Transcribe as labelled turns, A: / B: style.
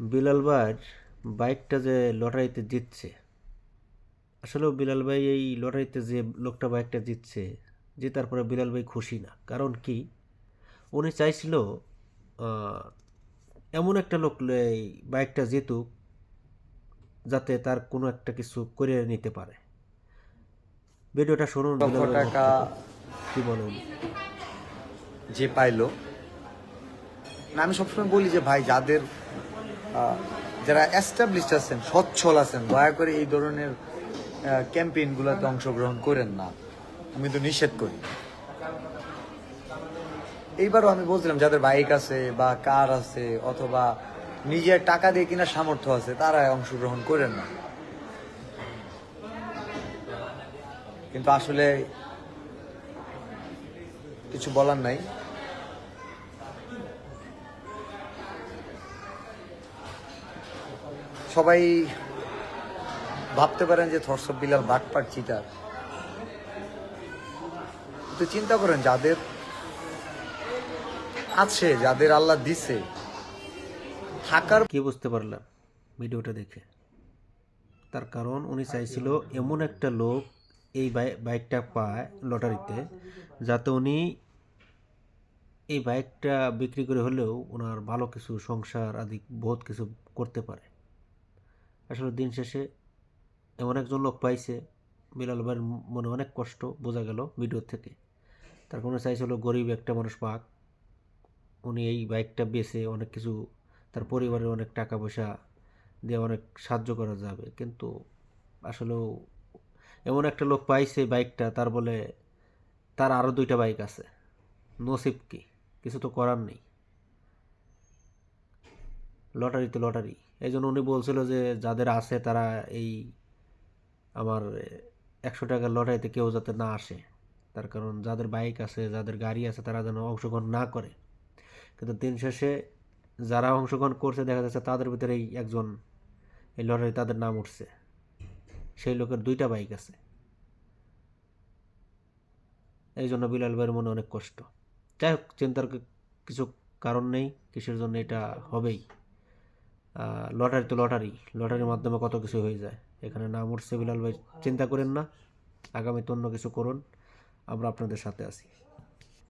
A: বিলাল ভাইয়ের বাইকটা যে লটারিতে জিতছে, আসলেও বিলাল ভাই এই লটারিতে যে লোকটা বাইকটা জিতছে, জেতার পরে বিলাল ভাই খুশি না। কারণ কি, উনি চাইছিল আহ, এমন একটা লোক এই বাইকটা জিতুক যাতে তার কোনো একটা কিছু করে নিতে পারে। ভিডিওটা শুনুন
B: লক্ষ
A: বিলাল ভাইয়ের মুখ
B: টাকা
A: থেকে কি বলে উনি।
B: যে পাইলো না, আমি সবসময় বলি যে ভাই, যাদের যারা এস্টাবলিশড আছেন, সচ্ছল আছেন, দয়া করে এই ধরনের ক্যাম্পেইনগুলোতে অংশগ্রহণ করেন না। আমি তো নিষেধ করি। এইবারও আমি বলছিলাম যাদের বাইক আছে বা কার আছে অথবা নিজের টাকা দিয়ে কেনার সামর্থ্য আছে, তারা অংশগ্রহণ করেন না। কিন্তু আসলে কিছু বলার নাই। সবাই ভাবতে পারেন যে থটস অফ বিলাল বাটপাট চিটার, তো চিন্তা করেন যাদের আছে, যাদের আল্লাহ দিছে থাকার।
A: কি বুঝতে পারলাম ভিডিওটা দেখে? তার কারণ উনি চাইছিল এমন একটা লোক এই বাইকটা পায় লটারিতে, যাতে উনি এই বাইকটা বিক্রি করে হলেও ওনার ভালো কিছু সংসার আদি বহুত কিছু করতে পারে। আসলে দিন শেষে এমন একজন লোক পাইছে, বিলাল ভাইয়ের মনে অনেক কষ্ট বোঝা গেল ভিডিও থেকে। তার কোনো চাইছিল গরিব একটা মানুষ পাক, উনি এই বাইকটা বেচে অনেক কিছু তার পরিবারের অনেক টাকা পয়সা দিয়ে অনেক সাহায্য করা যাবে। কিন্তু আসলেও এমন একটা লোক পাইছে বাইকটা, তার বলে তার আরও দুইটা বাইক আছে। নসিব কি, কিছু তো করার নেই। লটারি তো লটারি। এই জন্য উনি বলছিল যে যাদের আছে তারা এই আমার 100 টাকার লটারিতে কেউ যাতে না আসে। তার কারণ যাদের বাইক আছে, যাদের গাড়ি আছে, তারা যেন অংশগ্রহণ না করে। কিন্তু দিন শেষে যারা অংশগ্রহণ করছে দেখা যাচ্ছে তাদের ভিতরেই একজন এই লটারি তাদের নাম উঠছে, সেই লোকের দুইটা বাইক আছে। এই জন্য বিলাল ভাইয়ের মনে অনেক কষ্ট। যাই হোক, চিন্তার কিছু কারণ নেই, কিসের জন্য এটা হবেই। লটারি তো লটারি, লটারির মাধ্যমে কত কিছু হয়ে যায়। এখানে নাম উঠছে বিলাল ভাই, চিন্তা করেন না, আগামীতে অন্য কিছু করুন, আমরা আপনাদের সাথে আছি।